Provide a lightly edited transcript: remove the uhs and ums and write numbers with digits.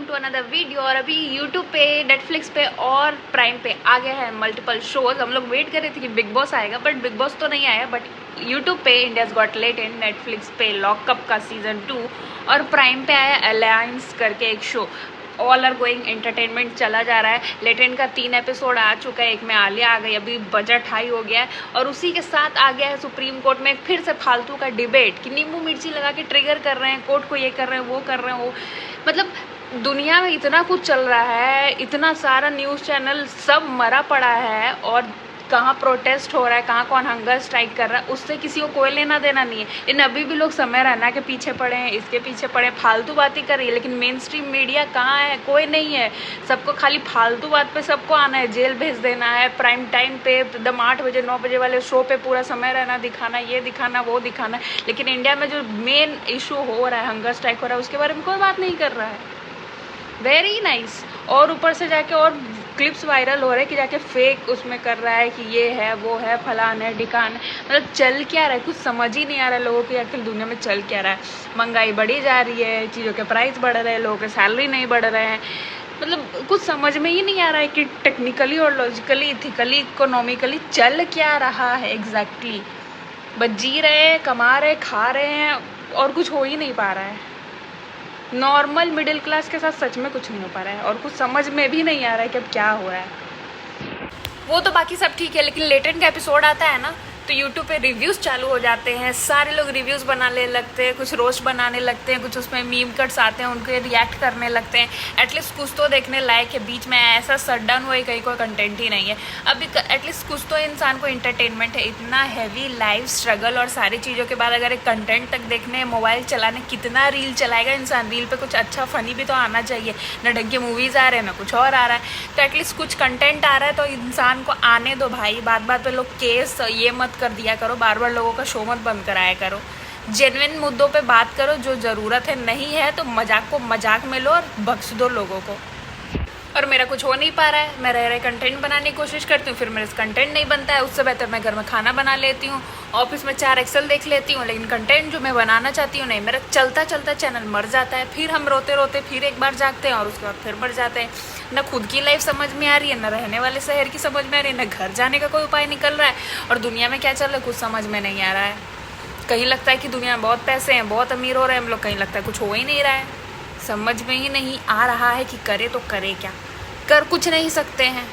Welcome to another video. और अभी YouTube पे, नेटफ्लिक्स पे और प्राइम पे आ गया है मल्टीपल शोज। हम लोग वेट कर रहे थे कि बिग बॉस आएगा, बट बिग बॉस तो नहीं आया। बट यूट्यूब पे इंडियाज गॉट टैलेंट, नेटफ्लिक्स पे लॉकअप का सीजन 2 और प्राइम पे आया अलायंस करके एक show. All are going entertainment चला जा रहा है। लेटेंट का 3 एपिसोड आ चुका है, एक में आलिया आ गई, अभी बजट हाई हो गया है। और उसी के साथ आ गया है सुप्रीम कोर्ट में फिर से फालतू का डिबेट कि नींबू मिर्ची लगा के ट्रिगर कर रहे हैं कोर्ट को, ये कर रहे हैं, वो कर रहे हैं, वो मतलब दुनिया में इतना कुछ चल रहा है, इतना सारा न्यूज़ चैनल सब मरा पड़ा है। और कहाँ प्रोटेस्ट हो रहा है, कहाँ कौन हंगर स्ट्राइक कर रहा है, उससे किसी को कोई लेना देना नहीं है। लेकिन अभी भी लोग समय रहना के पीछे पड़े हैं, इसके पीछे पड़े हैं, फालतू बातें कर रही है। लेकिन मेन स्ट्रीम मीडिया कहाँ है? कोई नहीं है। सबको खाली फालतू बात पे सबको आना है, जेल भेज देना है, प्राइम टाइम पे एकदम 8 बजे 9 बजे वाले शो पे पूरा समय रहना, दिखाना, ये दिखाना, वो दिखाना। लेकिन इंडिया में जो मेन इशू हो रहा है, हंगर स्ट्राइक हो रहा है, उसके बारे में कोई बात नहीं कर रहा है। Very nice. और ऊपर से जाके और क्लिप्स वायरल हो रहे हैं कि जाके फेक उसमें कर रहा है कि ये है, वो है, फलान है, ढिकान है। मतलब चल क्या रहा है, कुछ समझ ही नहीं आ रहा है लोगों की आखिर दुनिया में चल क्या रहा है। महंगाई बढ़ी जा रही है, चीज़ों के प्राइस बढ़ रहे हैं, लोगों के सैलरी नहीं बढ़ रहे हैं। मतलब कुछ समझ में ही नहीं आ रहा है कि टेक्निकली और लॉजिकली, इथिकली, इकोनॉमिकली चल क्या रहा है एग्जैक्टली। बस जी रहे हैं, कमा रहे, खा रहे हैं, और कुछ हो ही नहीं पा रहा है। नॉर्मल मिडिल क्लास के साथ सच में कुछ नहीं हो पा रहा है, और कुछ समझ में भी नहीं आ रहा है कि अब क्या हो रहा है। वो तो बाकी सब ठीक है, लेकिन लेटेंट का एपिसोड आता है ना, तो यूट्यूब पे रिव्यूज़ चालू हो जाते हैं। सारे लोग रिव्यूज़ बनाने लगते हैं, कुछ रोस्ट बनाने लगते हैं, कुछ उसमें मीम कट्स आते हैं, उनके रिएक्ट करने लगते हैं। एटलीस्ट कुछ तो देखने लायक है। बीच में ऐसा शट डाउन हुआ, कहीं कोई कंटेंट ही नहीं है। अभी एटलीस्ट कुछ तो इंसान को इंटरटेनमेंट है। इतना हैवी लाइफ स्ट्रगल और सारी चीज़ों के बाद अगर एक कंटेंट तक देखने, मोबाइल चलाने, कितना रील चलाएगा इंसान? रील पे कुछ अच्छा फनी भी तो आना चाहिए ना। ढंग के मूवीज़ आ रहे हैं ना कुछ और आ रहा है। तो एटलीस्ट कुछ कंटेंट आ रहा है तो इंसान को आने दो भाई। बात बात पे लोग केस ये मत कर दिया करो, बार बार लोगों का शो मत बंद कराया करो। जेन्युइन मुद्दों पे बात करो, जो ज़रूरत है। नहीं है तो मजाक को मजाक में लो और बख्श दो लोगों को। और मेरा कुछ हो नहीं पा रहा है, मैं रह रहे कंटेंट बनाने की कोशिश करती हूँ, फिर मेरे से कंटेंट नहीं बनता है। उससे बेहतर मैं घर में खाना बना लेती हूँ, ऑफिस में 4 एक्सेल देख लेती हूँ, लेकिन कंटेंट जो मैं बनाना चाहती हूँ नहीं। मेरा चलता चलता चैनल मर जाता है, फिर हम रोते रोते फिर एक बार जागते हैं और उसके बाद फिर मर जाते हैं। ना खुद की लाइफ समझ में आ रही है, ना रहने वाले शहर की समझ में आ रही है, ना घर जाने का कोई उपाय निकल रहा है, और दुनिया में क्या चल रहा है कुछ समझ में नहीं आ रहा है। कहीं लगता है कि दुनिया में बहुत पैसे हैं, बहुत अमीर हो रहे हैं हम लोग, कहीं लगता है कुछ हो ही नहीं रहा है। समझ में ही नहीं आ रहा है कि करे तो करे क्या। कर कुछ नहीं सकते हैं।